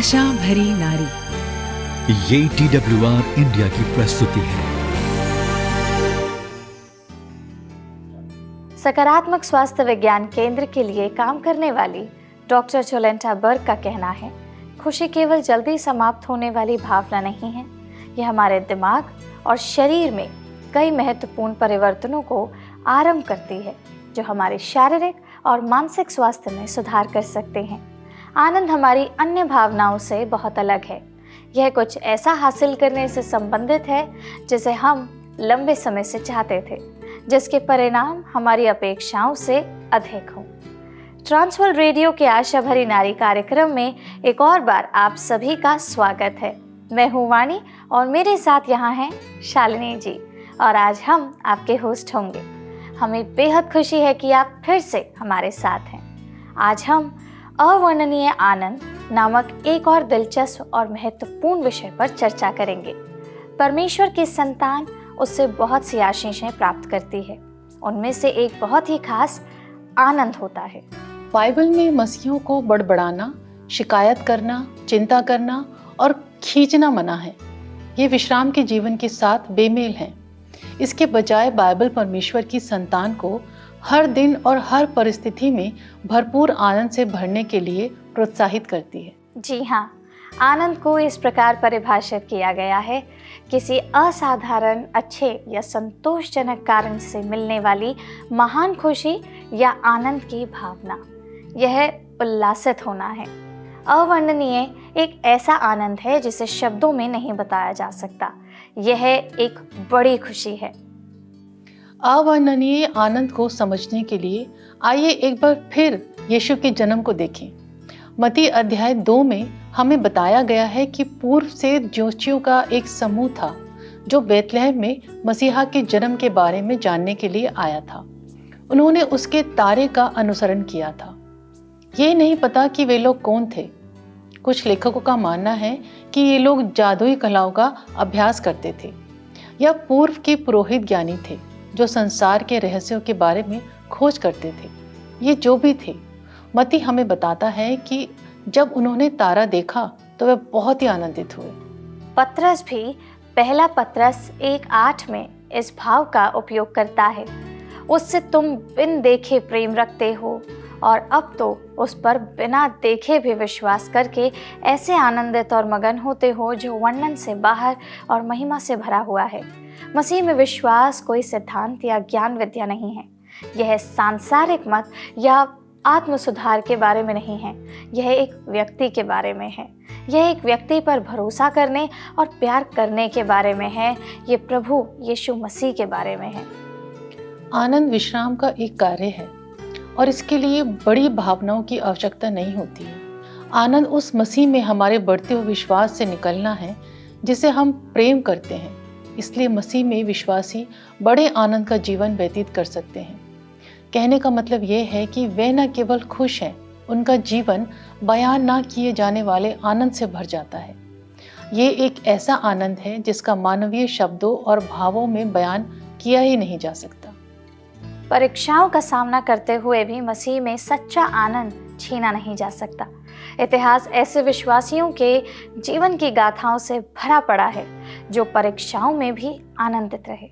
आशा भरी नारी। ये TWR इंडिया की प्रस्तुति है। सकारात्मक स्वास्थ्य विज्ञान केंद्र के लिए काम करने वाली डॉक्टर जोलेंटा बर्ग का कहना है, खुशी केवल जल्दी समाप्त होने वाली भावना नहीं है। यह हमारे दिमाग और शरीर में कई महत्वपूर्ण परिवर्तनों को आरंभ करती है, जो हमारे शारीरिक और मानसिक स्वास्थ्य में सुधार कर सकते हैं। आनंद हमारी अन्य भावनाओं से बहुत अलग है। यह कुछ ऐसा हासिल करने से संबंधित है जिसे हम लंबे समय से चाहते थे, जिसके परिणाम हमारी अपेक्षाओं से अधिक हों। ट्रांसवर्ल्ड रेडियो के आशा भरी नारी कार्यक्रम में एक और बार आप सभी का स्वागत है। मैं हूँ वाणी और मेरे साथ यहाँ हैं शालिनी जी, और आज हम आपके होस्ट होंगे। हमें बेहद खुशी है कि आप फिर से हमारे साथ हैं। आज हम अवर्णनीय आनंद नामक एक और दिलचस्प और महत्वपूर्ण विषय पर चर्चा करेंगे। परमेश्वर की संतान उससे बहुत सी आशीषें प्राप्त करती है। उनमें से एक बहुत ही खास आनंद होता है। बाइबल में मसीहों को बड़बड़ाना, शिकायत करना, चिंता करना और खींचना मना है। ये विश्राम के जीवन के साथ बेमेल है। इसके बजाय बाइबल परमेश्वर की संतान को हर दिन और हर परिस्थिति में भरपूर आनंद से भरने के लिए प्रोत्साहित करती है। जी हाँ, आनंद को इस प्रकार परिभाषित किया गया है, किसी असाधारण, अच्छे या संतोषजनक कारण से मिलने वाली महान खुशी या आनंद की भावना। यह उल्लासित होना है। अवर्णनीय एक ऐसा आनंद है जिसे शब्दों में नहीं बताया जा सकता। यह एक बड़ी खुशी है। अवर्णनीय आनंद को समझने के लिए आइए एक बार फिर यीशु के जन्म को देखें। मत्ती अध्याय 2 में हमें बताया गया है कि पूर्व से ज्योतिषियों का एक समूह था जो बेथलेहम में मसीहा के जन्म के बारे में जानने के लिए आया था। उन्होंने उसके तारे का अनुसरण किया था। ये नहीं पता कि वे लोग कौन थे। कुछ लेखकों का मानना है कि ये लोग जादुई कलाओं का अभ्यास करते थे या पूर्व के पुरोहित ज्ञानी थे जो संसार के रहस्यों के बारे में खोज करते थे। ये जो भी थे, मत्ती हमें बताता है कि जब उन्होंने तारा देखा तो वे बहुत ही आनंदित हुए। पतरस भी पहला पतरस 1:8 में इस भाव का उपयोग करता है। उससे तुम बिन देखे प्रेम रखते हो और अब तो उस पर बिना देखे भी विश्वास करके ऐसे आनंदित और मगन होते हो जो वर्णन से बाहर और महिमा से भरा हुआ है। मसीह में विश्वास कोई सिद्धांत या ज्ञान विद्या नहीं है। यह सांसारिक मत या आत्म सुधार के बारे में नहीं है। यह एक व्यक्ति के बारे में है। यह एक व्यक्ति पर भरोसा करने और प्यार करने के बारे में है। ये प्रभु यीशु मसीह के बारे में है। आनंद विश्राम का एक कार्य है और इसके लिए बड़ी भावनाओं की आवश्यकता नहीं होती है। आनंद उस मसीह में हमारे बढ़ते हुए विश्वास से निकलना है जिसे हम प्रेम करते हैं। इसलिए मसीह में विश्वासी बड़े आनंद का जीवन व्यतीत कर सकते हैं। कहने का मतलब ये है कि वे न केवल खुश हैं, उनका जीवन बयान ना किए जाने वाले आनंद से भर जाता है। ये एक ऐसा आनंद है जिसका मानवीय शब्दों और भावों में बयान किया ही नहीं जा सकता। परीक्षाओं का सामना करते हुए भी मसीह में सच्चा आनंद छीना नहीं जा सकता। इतिहास ऐसे विश्वासियों के जीवन की गाथाओं से भरा पड़ा है जो परीक्षाओं में भी आनंदित रहे।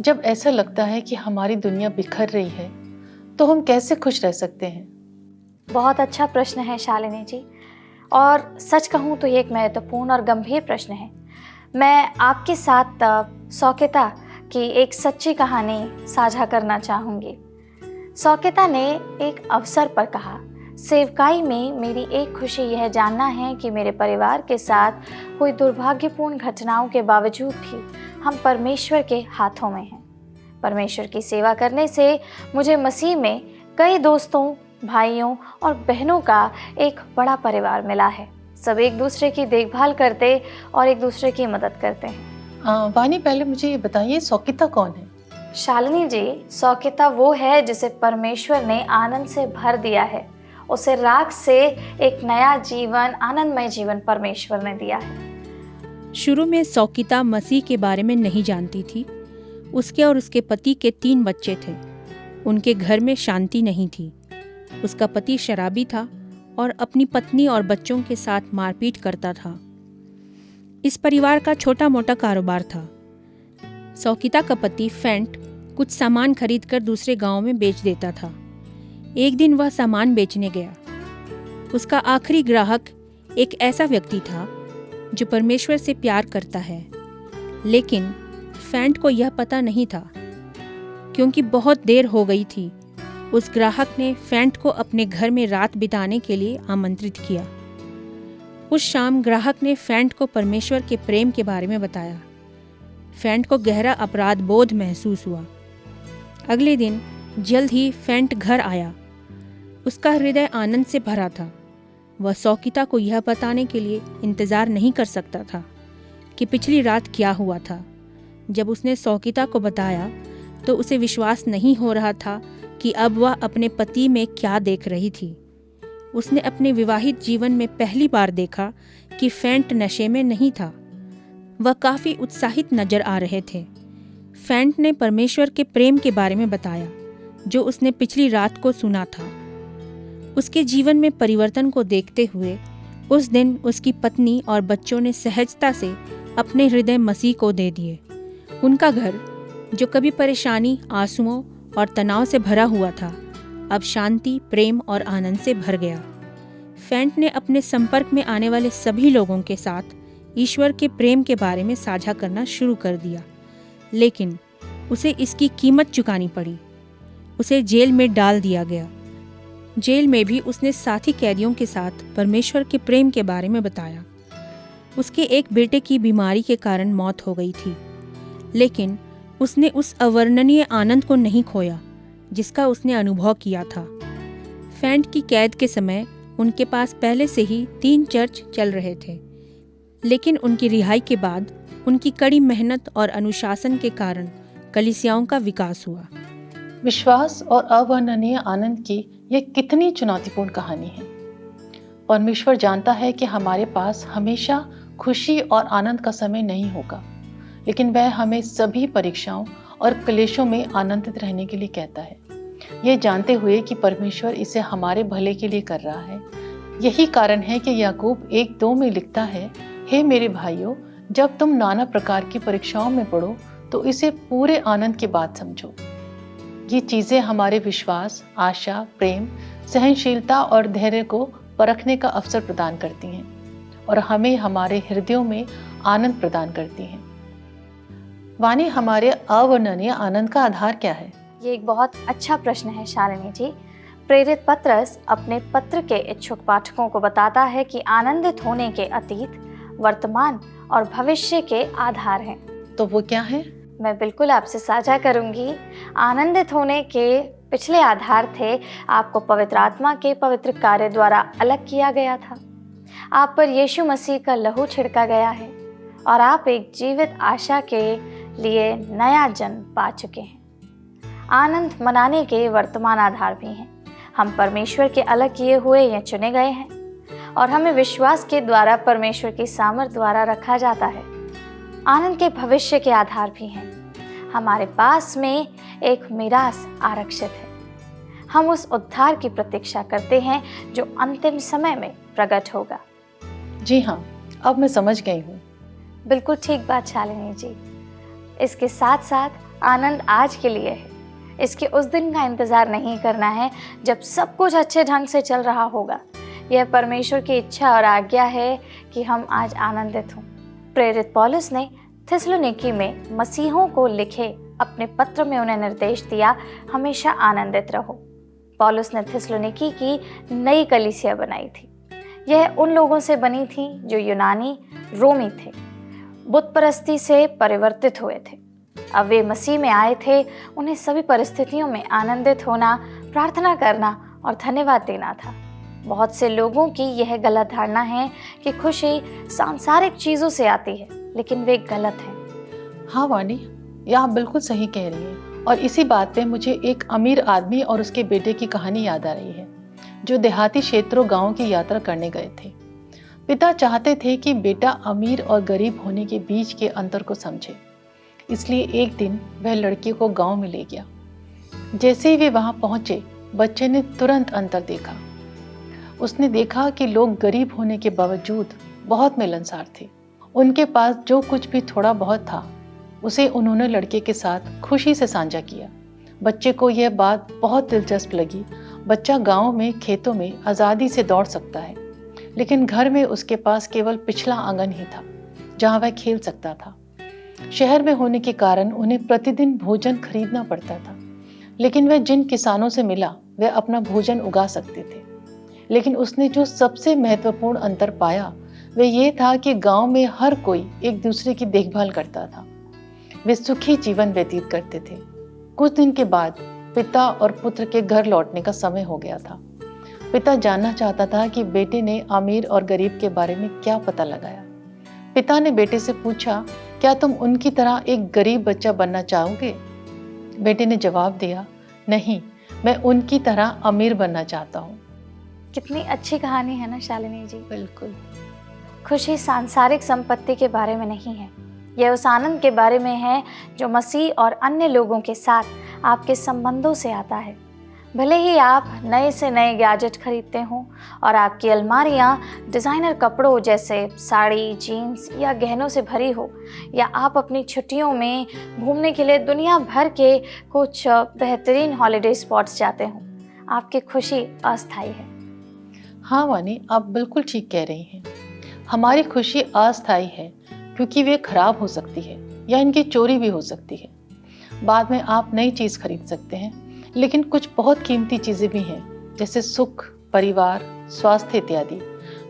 जब ऐसा लगता है कि हमारी दुनिया बिखर रही है तो हम कैसे खुश रह सकते हैं? बहुत अच्छा प्रश्न है शालिनी जी, और सच कहूँ तो ये एक महत्वपूर्ण और गंभीर प्रश्न है। मैं आपके साथ सौकेता की एक सच्ची कहानी साझा करना चाहूँगी। सौकेता ने एक अवसर पर कहा, सेवकाई में मेरी एक खुशी यह जानना है कि मेरे परिवार के साथ हुई दुर्भाग्यपूर्ण घटनाओं के बावजूद भी हम परमेश्वर के हाथों में हैं। परमेश्वर की सेवा करने से मुझे मसीह में कई दोस्तों, भाइयों और बहनों का एक बड़ा परिवार मिला है। सब एक दूसरे की देखभाल करते और एक दूसरे की मदद करते हैं। वानी, पहले मुझे ये बताइए, सौकिता कौन है? शालिनी जी, सौकिता वो है जिसे परमेश्वर ने आनंद से भर दिया है। उसे राख से एक नया जीवन, आनंदमय जीवन परमेश्वर ने दिया है। शुरू में सौकिता मसीह के बारे में नहीं जानती थी। उसके और उसके पति के 3 बच्चे थे। उनके घर में शांति नहीं थी। उसका पति शराबी था और अपनी पत्नी और बच्चों के साथ मारपीट करता था। इस परिवार का छोटा मोटा कारोबार था। सौकिता का पति फेंट कुछ सामान खरीदकर दूसरे गांव में बेच देता था। एक दिन वह सामान बेचने गया। उसका आखिरी ग्राहक एक ऐसा व्यक्ति था जो परमेश्वर से प्यार करता है, लेकिन फेंट को यह पता नहीं था। क्योंकि बहुत देर हो गई थी, उस ग्राहक ने फेंट को अपने घर में रात बिताने के लिए आमंत्रित किया। उस शाम ग्राहक ने फेंट को परमेश्वर के प्रेम के बारे में बताया। फेंट को गहरा अपराध बोध महसूस हुआ। अगले दिन जल्द ही फेंट घर आया। उसका हृदय आनंद से भरा था। वह सौकिता को यह बताने के लिए इंतजार नहीं कर सकता था कि पिछली रात क्या हुआ था। जब उसने सौकिता को बताया तो उसे विश्वास नहीं हो रहा था कि अब वह अपने पति में क्या देख रही थी। उसने अपने विवाहित जीवन में पहली बार देखा कि फेंट नशे में नहीं था। वह काफ़ी उत्साहित नजर आ रहे थे। फेंट ने परमेश्वर के प्रेम के बारे में बताया जो उसने पिछली रात को सुना था। उसके जीवन में परिवर्तन को देखते हुए उस दिन उसकी पत्नी और बच्चों ने सहजता से अपने हृदय मसीह को दे दिए। उनका घर, जो कभी परेशानी, आंसुओं और तनाव से भरा हुआ था, अब शांति, प्रेम और आनंद से भर गया। फेंट ने अपने संपर्क में आने वाले सभी लोगों के साथ ईश्वर के प्रेम के बारे में साझा करना शुरू कर दिया, लेकिन उसे इसकी कीमत चुकानी पड़ी। उसे जेल में डाल दिया गया। जेल में भी उसने साथी कैदियों के साथ परमेश्वर के प्रेम के बारे में बताया। उसके एक बेटे की बीमारी के कारण मौत हो गई थी, लेकिन उसने उस अवर्णनीय आनंद को नहीं खोया जिसका उसने अनुभव किया था। फेंट की कैद के समय उनके पास पहले से ही 3 चर्च चल रहे थे, लेकिन उनकी रिहाई के बाद उनकी कड़ी मेहनत और अनुशासन के कारण कलीसियाओं का विकास हुआ। विश्वास और अवर्णनीय आनंद की यह कितनी चुनौतीपूर्ण कहानी है। परमेश्वर जानता है कि हमारे पास हमेशा खुशी और आनंद का समय नहीं होगा, लेकिन वह हमें सभी परीक्षाओं और क्लेशों में आनंदित रहने के लिए कहता है, ये जानते हुए कि परमेश्वर इसे हमारे भले के लिए कर रहा है। यही कारण है कि याकूब 1:2 में लिखता है, हे मेरे भाइयों, जब तुम नाना प्रकार की परीक्षाओं में पड़ो तो इसे पूरे आनंद की बात समझो। ये चीज़ें हमारे विश्वास, आशा, प्रेम, सहनशीलता और धैर्य को परखने का अवसर प्रदान करती हैं और हमें हमारे हृदयों में आनंद प्रदान करती हैं। वाणी, हमारे अवर्णनीय आनंद का आधार क्या है? ये एक बहुत अच्छा प्रश्न है शालिनी जी। प्रेरित पत्रस अपने पत्र के इच्छुक पाठकों को बताता है कि आनंदित होने के अतीत, वर्तमान और भविष्य के आधार हैं। तो वो क्या है? मैं बिल्कुल आपसे साझा करूंगी। आनंदित होने के पिछले आधार थे, आपको पवित्र आत्मा के पवित्र कार्य द्वारा अलग किया गया था, आप पर यीशु मसीह का लहू छिड़का गया है और आप एक जीवित आशा के लिए नया जन्म पा चुके हैं। आनंद मनाने के वर्तमान आधार भी हैं। हम परमेश्वर के अलग किए हुए या चुने गए हैं और हमें विश्वास के द्वारा परमेश्वर की सामर्थ द्वारा रखा जाता है। आनंद के भविष्य के आधार भी हैं। हमारे पास में एक मीरास आरक्षित है। हम उस उद्धार की प्रतीक्षा करते हैं जो अंतिम समय में प्रकट होगा। जी हाँ, अब मैं समझ गई हूँ। बिल्कुल ठीक बात शालिनी जी। इसके साथ साथ आनंद आज के लिए है। इसके उस दिन का इंतज़ार नहीं करना है जब सब कुछ अच्छे ढंग से चल रहा होगा। यह परमेश्वर की इच्छा और आज्ञा है कि हम आज आनंदित हों। प्रेरित पौलुस ने थिस्सलुनीकी में मसीहों को लिखे अपने पत्र में उन्हें निर्देश दिया, हमेशा आनंदित रहो। पौलुस ने थिस्सलुनीकी की नई कलीसिया बनाई थी। यह उन लोगों से बनी थी जो यूनानी रोमी थे, बुत परस्ती से परिवर्तित हुए थे। अब वे मसीह में आए थे। उन्हें सभी परिस्थितियों में आनंदित होना, प्रार्थना करना और धन्यवाद देना था। बहुत से लोगों की यह गलत धारणा है कि खुशी सांसारिक चीज़ों से आती है, लेकिन वे गलत हैं। हाँ वाणी, यह आप बिल्कुल सही कह रही हैं। और इसी बात पे मुझे एक अमीर आदमी और उसके बेटे की कहानी याद आ रही है, जो देहाती क्षेत्रों गाँव की यात्रा करने गए थे। पिता चाहते थे कि बेटा अमीर और गरीब होने के बीच के अंतर को समझे, इसलिए एक दिन वह लड़की को गांव में ले गया। जैसे ही वे वहां पहुंचे, बच्चे ने तुरंत अंतर देखा। उसने देखा कि लोग गरीब होने के बावजूद बहुत मिलनसार थे। उनके पास जो कुछ भी थोड़ा बहुत था उसे उन्होंने लड़के के साथ खुशी से साझा किया। बच्चे को यह बात बहुत दिलचस्प लगी। बच्चा गांव में खेतों में आज़ादी से दौड़ सकता है, लेकिन घर में उसके पास केवल पिछला आंगन ही था जहां वह खेल सकता था। शहर में होने के कारण उन्हें प्रतिदिन भोजन खरीदना पड़ता था, लेकिन वह जिन किसानों से मिला वह अपना भोजन उगा सकते थे। लेकिन उसने जो सबसे महत्वपूर्ण अंतर पाया वह ये था कि गांव में हर कोई एक दूसरे की देखभाल करता था। वे सुखी जीवन व्यतीत करते थे। कुछ दिन के बाद पिता और पुत्र के घर लौटने का समय हो गया था। पिता जानना चाहता था कि बेटे ने अमीर और गरीब के बारे में क्या पता लगाया। पिता ने बेटे से पूछा, क्या तुम उनकी तरह एक गरीब बच्चा बनना चाहोगे? बेटे ने जवाब दिया, नहीं, मैं उनकी तरह अमीर बनना चाहता हूँ। कितनी अच्छी कहानी है ना शालिनी जी। बिल्कुल। खुशी सांसारिक संपत्ति के बारे में नहीं है, यह उस आनंद के बारे में है जो मसीह और अन्य लोगों के साथ आपके संबंधों से आता है। भले ही आप नए से नए गैजेट खरीदते हों और आपकी अलमारियाँ डिज़ाइनर कपड़ों जैसे साड़ी, जीन्स या गहनों से भरी हो, या आप अपनी छुट्टियों में घूमने के लिए दुनिया भर के कुछ बेहतरीन हॉलिडे स्पॉट्स जाते हों, आपकी खुशी अस्थायी है। हाँ वानी, आप बिल्कुल ठीक कह रही हैं। हमारी खुशी अस्थायी है क्योंकि वे खराब हो सकती है या इनकी चोरी भी हो सकती है। बाद में आप नई चीज़ खरीद सकते हैं, लेकिन कुछ बहुत कीमती चीज़ें भी हैं जैसे सुख, परिवार, स्वास्थ्य इत्यादि,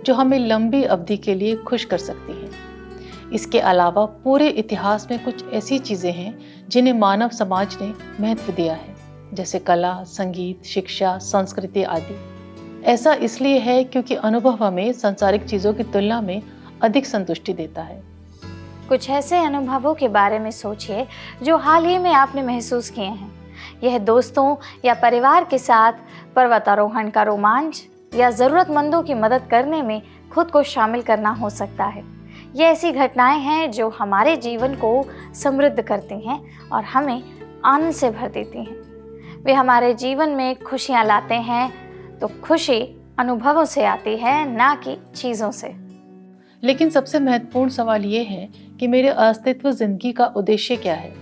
जो हमें लंबी अवधि के लिए खुश कर सकती हैं। इसके अलावा पूरे इतिहास में कुछ ऐसी चीज़ें हैं जिन्हें मानव समाज ने महत्व दिया है, जैसे कला, संगीत, शिक्षा, संस्कृति आदि। ऐसा इसलिए है क्योंकि अनुभव हमें सांसारिक चीज़ों की तुलना में अधिक संतुष्टि देता है। कुछ ऐसे अनुभवों के बारे में सोचिए जो हाल ही में आपने महसूस किए हैं। यह दोस्तों या परिवार के साथ पर्वतारोहण का रोमांच या ज़रूरतमंदों की मदद करने में खुद को शामिल करना हो सकता है। ये ऐसी घटनाएं हैं जो हमारे जीवन को समृद्ध करती हैं और हमें आनंद से भर देती हैं। वे हमारे जीवन में खुशियाँ लाते हैं, तो खुशी अनुभवों से आती है, ना कि चीज़ों से। लेकिन सबसे महत्वपूर्ण सवाल ये है कि मेरे अस्तित्व जिंदगी का उद्देश्य क्या है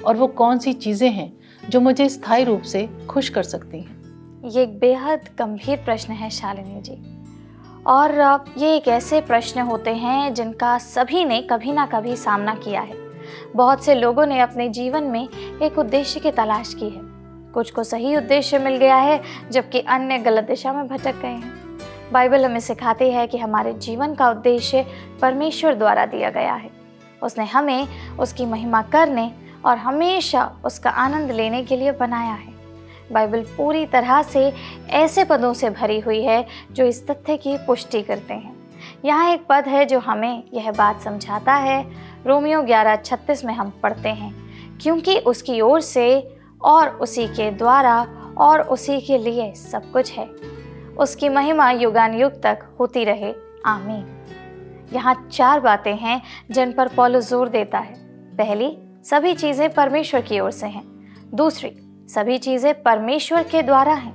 और वो कौन सी चीज़ें हैं जो मुझे स्थायी रूप से खुश कर सकती हैं। ये एक बेहद गंभीर प्रश्न है शालिनी जी, और ये एक ऐसे प्रश्न होते हैं जिनका सभी ने कभी ना कभी सामना किया है। बहुत से लोगों ने अपने जीवन में एक उद्देश्य की तलाश की है। कुछ को सही उद्देश्य मिल गया है, जबकि अन्य गलत दिशा में भटक गए हैं। बाइबल हमें सिखाती है कि हमारे जीवन का उद्देश्य परमेश्वर द्वारा दिया गया है। उसने हमें उसकी महिमा करने और हमेशा उसका आनंद लेने के लिए बनाया है। बाइबल पूरी तरह से ऐसे पदों से भरी हुई है जो इस तथ्य की पुष्टि करते हैं। यहाँ एक पद है जो हमें यह बात समझाता है। रोमियो 11:36 में हम पढ़ते हैं, क्योंकि उसकी ओर से और उसी के द्वारा और उसी के लिए सब कुछ है, उसकी महिमा युगानुयुग तक होती रहे, आमीन। यहाँ 4 बातें हैं जिन पर पौलुस जोर देता है। पहली, सभी चीज़ें परमेश्वर की ओर से हैं। दूसरी, सभी चीज़ें परमेश्वर के द्वारा हैं।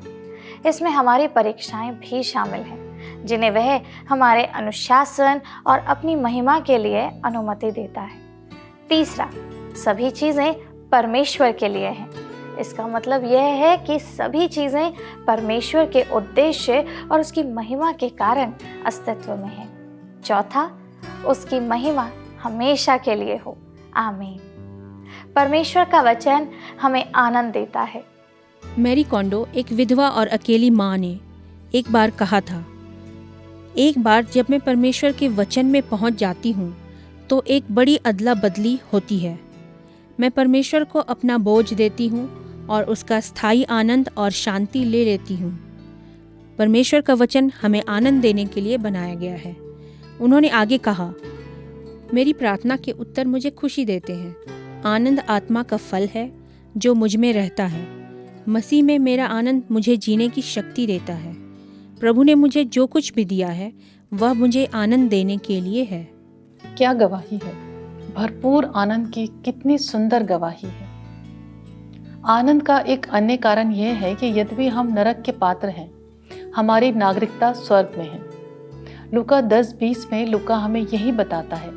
इसमें हमारी परीक्षाएं भी शामिल हैं, जिन्हें वह हमारे अनुशासन और अपनी महिमा के लिए अनुमति देता है। तीसरा, सभी चीज़ें परमेश्वर के लिए हैं। इसका मतलब यह है कि सभी चीज़ें परमेश्वर के उद्देश्य और उसकी महिमा के कारण अस्तित्व में हैं। चौथा, उसकी महिमा हमेशा के लिए हो, आमीन। परमेश्वर का वचन हमें आनंद देता है। मैरी कोंडो, एक विधवा और अकेली माँ, ने एक बार कहा था, एक बार जब मैं परमेश्वर के वचन में पहुंच जाती हूँ तो एक बड़ी अदला बदली होती है। मैं परमेश्वर को अपना बोझ देती हूँ और उसका स्थायी आनंद और शांति ले लेती हूँ। परमेश्वर का वचन हमें आनंद देने के लिए बनाया गया है। उन्होंने आगे कहा, मेरी प्रार्थना के उत्तर मुझे खुशी देते हैं। आनंद आत्मा का फल है जो मुझ में रहता है। मसीह में मेरा आनंद मुझे जीने की शक्ति देता है। प्रभु ने मुझे जो कुछ भी दिया है वह मुझे आनंद देने के लिए है। क्या गवाही है! भरपूर आनंद की कितनी सुंदर गवाही है। आनंद का एक अन्य कारण यह है कि यद्यपि हम नरक के पात्र हैं, हमारी नागरिकता स्वर्ग में है। लूका 10:20 में लूका हमें यही बताता है,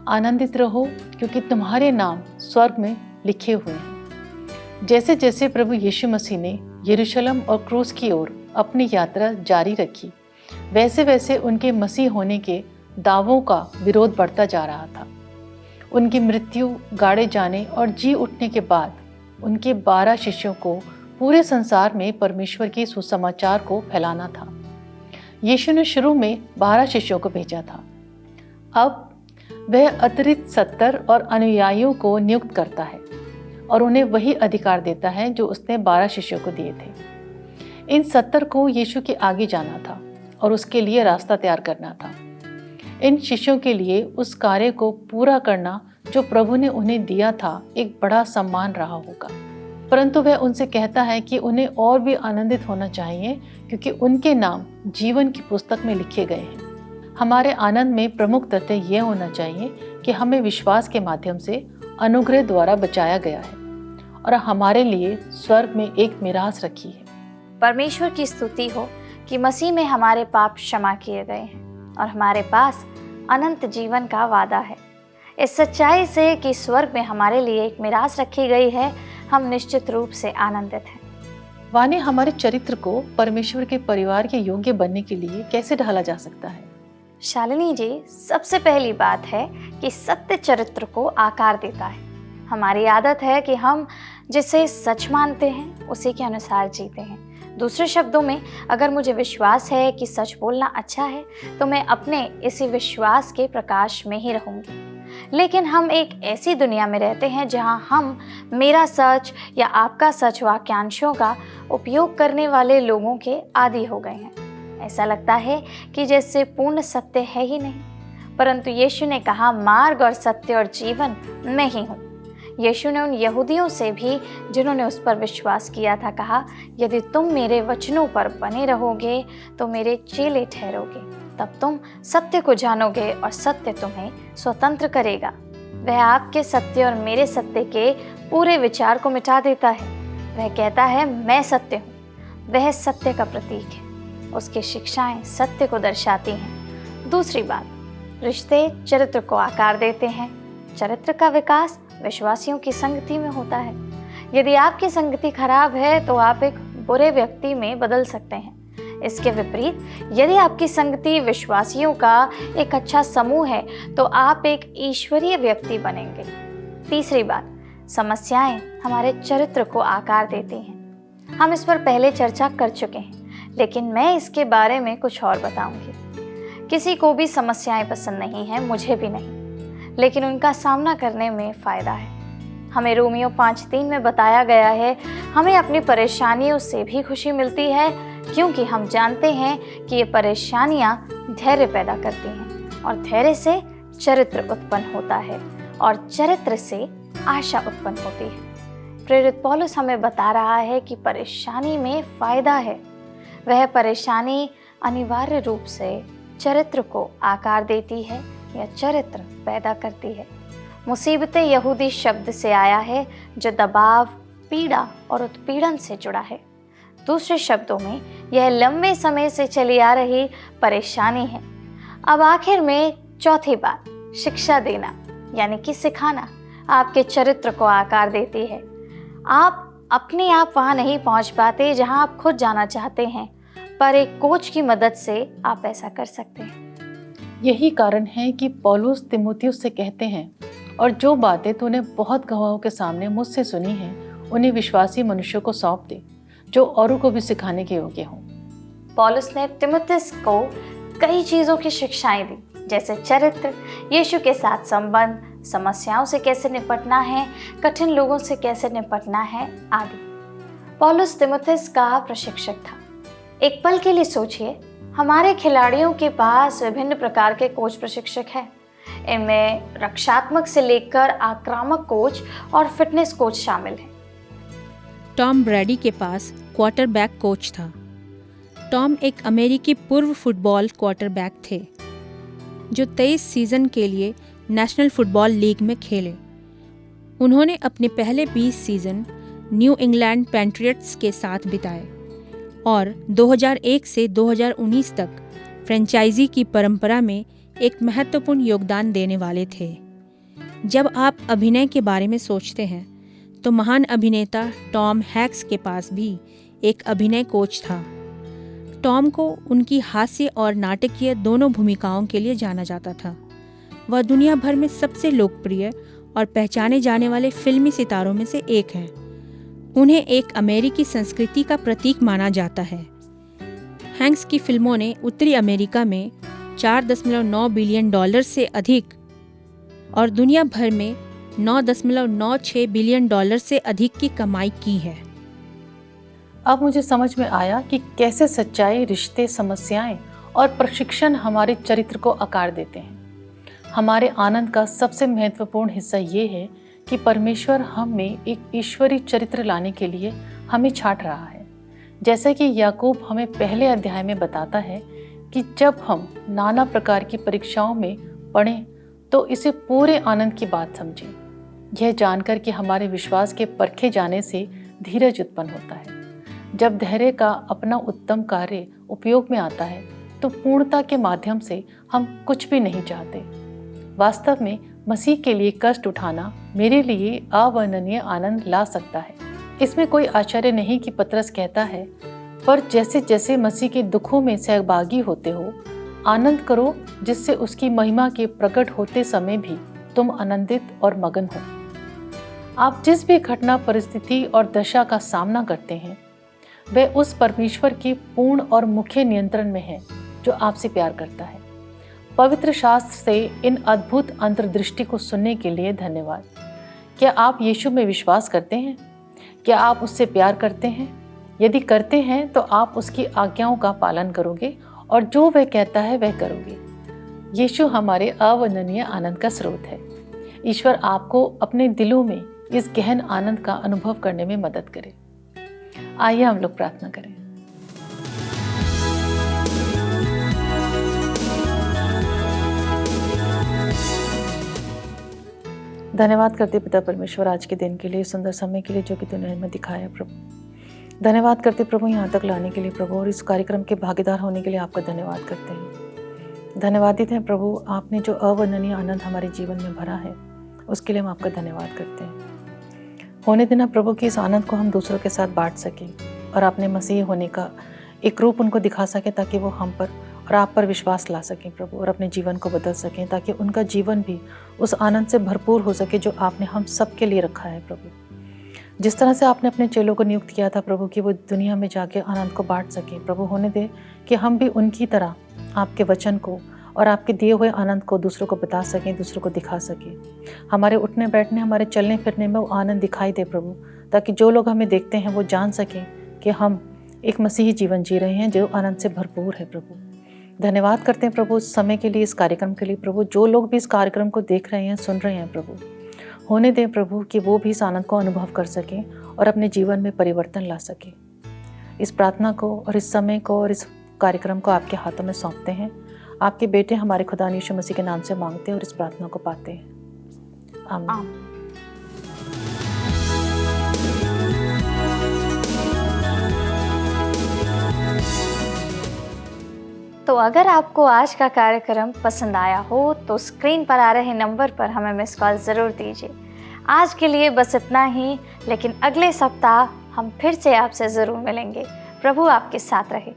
आनंदित रहो क्योंकि तुम्हारे नाम स्वर्ग में लिखे हुए हैं। जैसे जैसे प्रभु यीशु मसीह ने यरूशलेम और क्रूस की ओर अपनी यात्रा जारी रखी, वैसे वैसे उनके मसीह होने के दावों का विरोध बढ़ता जा रहा था। उनकी मृत्यु, गाड़े जाने और जी उठने के बाद उनके 12 शिष्यों को पूरे संसार में परमेश्वर के सुसमाचार को फैलाना था। यीशु ने शुरू में 12 शिष्यों को भेजा था। अब वह अतिरिक्त 70 और अनुयायियों को नियुक्त करता है और उन्हें वही अधिकार देता है जो उसने 12 शिष्यों को दिए थे। इन 70 को यीशु के आगे जाना था और उसके लिए रास्ता तैयार करना था। इन शिष्यों के लिए उस कार्य को पूरा करना जो प्रभु ने उन्हें दिया था एक बड़ा सम्मान रहा होगा। परंतु वह उनसे कहता है कि उन्हें और भी आनंदित होना चाहिए क्योंकि उनके नाम जीवन की पुस्तक में लिखे गए हैं। हमारे आनंद में प्रमुख तथ्य यह होना चाहिए कि हमें विश्वास के माध्यम से अनुग्रह द्वारा बचाया गया है और हमारे लिए स्वर्ग में एक मिरास रखी है। परमेश्वर की स्तुति हो कि मसीह में हमारे पाप क्षमा किए गए हैं और हमारे पास अनंत जीवन का वादा है। इस सच्चाई से कि स्वर्ग में हमारे लिए एक मिरास रखी गई है, हम निश्चित रूप से आनंदित हैं। वाने हमारे चरित्र को परमेश्वर के परिवार के योग्य बनने के लिए कैसे ढाला जा सकता है? शालिनी जी, सबसे पहली बात है कि सत्य चरित्र को आकार देता है। हमारी आदत है कि हम जिसे सच मानते हैं उसी के अनुसार जीते हैं। दूसरे शब्दों में, अगर मुझे विश्वास है कि सच बोलना अच्छा है तो मैं अपने इसी विश्वास के प्रकाश में ही रहूंगी। लेकिन हम एक ऐसी दुनिया में रहते हैं जहां हम मेरा सच या आपका सच वाक्यांशों का उपयोग करने वाले लोगों के आदी हो गए हैं। ऐसा लगता है कि जैसे पूर्ण सत्य है ही नहीं। परंतु यीशु ने कहा, मार्ग और सत्य और जीवन मैं ही हूँ। यीशु ने उन यहूदियों से भी जिन्होंने उस पर विश्वास किया था कहा, यदि तुम मेरे वचनों पर बने रहोगे तो मेरे चेले ठहरोगे, तब तुम सत्य को जानोगे और सत्य तुम्हें स्वतंत्र करेगा। वह आपके सत्य और मेरे सत्य के पूरे विचार को मिटा देता है। वह कहता है, मैं सत्य हूँ। वह सत्य का प्रतीक है। उसकी शिक्षाएं सत्य को दर्शाती हैं। दूसरी बात, रिश्ते चरित्र को आकार देते हैं। चरित्र का विकास विश्वासियों की संगति में होता है। यदि आपकी संगति खराब है तो आप एक बुरे व्यक्ति में बदल सकते हैं। इसके विपरीत, यदि आपकी संगति विश्वासियों का एक अच्छा समूह है तो आप एक ईश्वरीय व्यक्ति बनेंगे। तीसरी बात, समस्याएं हमारे चरित्र को आकार देती हैं। हम इस पर पहले चर्चा कर चुके हैं, लेकिन मैं इसके बारे में कुछ और बताऊंगी। किसी को भी समस्याएं पसंद नहीं हैं, मुझे भी नहीं, लेकिन उनका सामना करने में फ़ायदा है। हमें रोमियो 5:3 में बताया गया है, हमें अपनी परेशानियों से भी खुशी मिलती है क्योंकि हम जानते हैं कि ये परेशानियां धैर्य पैदा करती हैं और धैर्य से चरित्र उत्पन्न होता है और चरित्र से आशा उत्पन्न होती है। प्रेरित पौलुस हमें बता रहा है कि परेशानी में फ़ायदा है। वह परेशानी अनिवार्य रूप से चरित्र को आकार देती है या चरित्र पैदा करती है। मुसीबतें यहूदी शब्द से आया है जो दबाव, पीड़ा और उत्पीड़न से जुड़ा है। दूसरे शब्दों में, यह लंबे समय से चली आ रही परेशानी है। अब आखिर में चौथी बात, शिक्षा देना यानी कि सिखाना आपके चरित्र को आकार देती है। आप अपने आप वहाँ नहीं पहुँच पाते जहाँ आप खुद जाना चाहते हैं, पर एक कोच की मदद से आप ऐसा कर सकते हैं। यही कारण है कि पौलुस तीमुथियुस से कहते हैं, और जो बातें तूने बहुत गवाहों के सामने मुझसे सुनी हैं उन्हें विश्वासी मनुष्यों को सौंप दे जो औरों को भी सिखाने के योग्य हों। पौलुस ने तीमुथियुस को कई चीज़ों की शिक्षाएं दी, जैसे चरित्र, यीशु के साथ संबंध, समस्याओं से कैसे निपटना है, कठिन लोगों से कैसे निपटना है आदि। पौलुस तीमुथियुस का प्रशिक्षक था। एक पल के लिए सोचिए, हमारे खिलाड़ियों के पास विभिन्न प्रकार के कोच प्रशिक्षक हैं। इनमें रक्षात्मक से लेकर आक्रामक कोच और फिटनेस कोच शामिल हैं। टॉम ब्रैडी के पास क्वार्टरबैक कोच था। टॉम एक अमेरिकी पूर्व फुटबॉल क्वार्टरबैक थे जो 23 सीज़न के लिए नेशनल फुटबॉल लीग में खेले। उन्होंने अपने पहले 20 सीज़न न्यू इंग्लैंड पैट्रियट्स के साथ बिताए। और 2001 से 2019 तक फ्रेंचाइजी की परंपरा में एक महत्वपूर्ण योगदान देने वाले थे। जब आप अभिनय के बारे में सोचते हैं तो महान अभिनेता टॉम हैक्स के पास भी एक अभिनय कोच था। टॉम को उनकी हास्य और नाटकीय दोनों भूमिकाओं के लिए जाना जाता था। वह दुनिया भर में सबसे लोकप्रिय और पहचाने जाने वाले फिल्मी सितारों में से एक हैं। उन्हें एक अमेरिकी संस्कृति का प्रतीक माना जाता है। हैंक्स की फिल्मों ने उत्तरी अमेरिका में 4.9 बिलियन डॉलर से अधिक और दुनिया भर में 9.96 बिलियन डॉलर से अधिक की कमाई की है। अब मुझे समझ में आया कि कैसे सच्चाई, रिश्ते, समस्याएं और प्रशिक्षण हमारे चरित्र को आकार देते हैं। हमारे आनंद का सबसे महत्वपूर्ण हिस्सा ये है कि परमेश्वर हम में एक ईश्वरीय चरित्र लाने के लिए हमें छांट रहा है। जैसे कि याकूब हमें पहले अध्याय में बताता है कि जब हम नाना प्रकार की परीक्षाओं में पड़ें तो इसे पूरे आनंद की बात समझें, यह जानकर कि हमारे विश्वास के परखे जाने से धीरज उत्पन्न होता है। जब धैर्य का अपना उत्तम कार्य उपयोग में आता है तो पूर्णता के माध्यम से हम कुछ भी नहीं चाहते। वास्तव में मसीह के लिए कष्ट उठाना मेरे लिए अवर्णनीय आनंद ला सकता है। इसमें कोई आश्चर्य नहीं कि पतरस कहता है, पर जैसे जैसे मसीह के दुखों में सहभागी होते हो, आनंद करो जिससे उसकी महिमा के प्रकट होते समय भी तुम आनंदित और मगन हो। आप जिस भी घटना, परिस्थिति और दशा का सामना करते हैं वह उस परमेश्वर के पूर्ण और मुख्य नियंत्रण में है जो आपसे प्यार करता है। पवित्र शास्त्र से इन अद्भुत अंतर्दृष्टि को सुनने के लिए धन्यवाद। क्या आप यीशु में विश्वास करते हैं? क्या आप उससे प्यार करते हैं? यदि करते हैं तो आप उसकी आज्ञाओं का पालन करोगे और जो वह कहता है वह करोगे। यीशु हमारे अवर्णनीय आनंद का स्रोत है। ईश्वर आपको अपने दिलों में इस गहन आनंद का अनुभव करने में मदद करे। आइए हम लोग प्रार्थना करें। धन्यवाद करते पिता परमेश्वर आज के दिन के लिए, सुंदर समय के लिए जो कि तूने हमें दिखाया प्रभु। धन्यवाद करते प्रभु यहाँ तक लाने के लिए प्रभु, और इस कार्यक्रम के भागीदार होने के लिए आपका धन्यवाद करते हैं। धन्यवादित हैं प्रभु, आपने जो अवर्णनीय आनंद हमारे जीवन में भरा है उसके लिए हम आपका धन्यवाद करते हैं। होने देना प्रभु कि इस आनंद को हम दूसरों के साथ बांट सकें और अपने मसीह होने का एक रूप उनको दिखा सकें, ताकि वो हम पर और आप पर विश्वास ला सकें प्रभु, और अपने जीवन को बदल सकें, ताकि उनका जीवन भी उस आनंद से भरपूर हो सके जो आपने हम सब के लिए रखा है प्रभु। जिस तरह से आपने अपने चेलों को नियुक्त किया था प्रभु कि वो दुनिया में जाके आनंद को बांट सकें प्रभु, होने दे कि हम भी उनकी तरह आपके वचन को और आपके दिए हुए आनंद को दूसरों को बता सकें, दूसरों को दिखा सकें। हमारे उठने बैठने, हमारे चलने फिरने में वो आनंद दिखाई दे प्रभु, ताकि जो लोग हमें देखते हैं वो जान सकें कि हम एक मसीही जीवन जी रहे हैं जो आनंद से भरपूर है प्रभु। धन्यवाद करते हैं प्रभु इस समय के लिए, इस कार्यक्रम के लिए प्रभु। जो लोग भी इस कार्यक्रम को देख रहे हैं, सुन रहे हैं प्रभु, होने दें प्रभु कि वो भी इस आनंद को अनुभव कर सकें और अपने जीवन में परिवर्तन ला सकें। इस प्रार्थना को और इस समय को और इस कार्यक्रम को आपके हाथों में सौंपते हैं। आपके बेटे हमारे खुदा यीशु मसीह के नाम से मांगते हैं और इस प्रार्थना को पाते हैं। आमीन। तो अगर आपको आज का कार्यक्रम पसंद आया हो तो स्क्रीन पर आ रहे नंबर पर हमें मिस कॉल ज़रूर दीजिए। आज के लिए बस इतना ही, लेकिन अगले सप्ताह हम फिर से आपसे ज़रूर मिलेंगे। प्रभु आपके साथ रहे।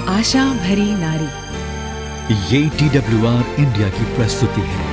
आशा भरी नारी, ये TWR इंडिया की प्रस्तुति है।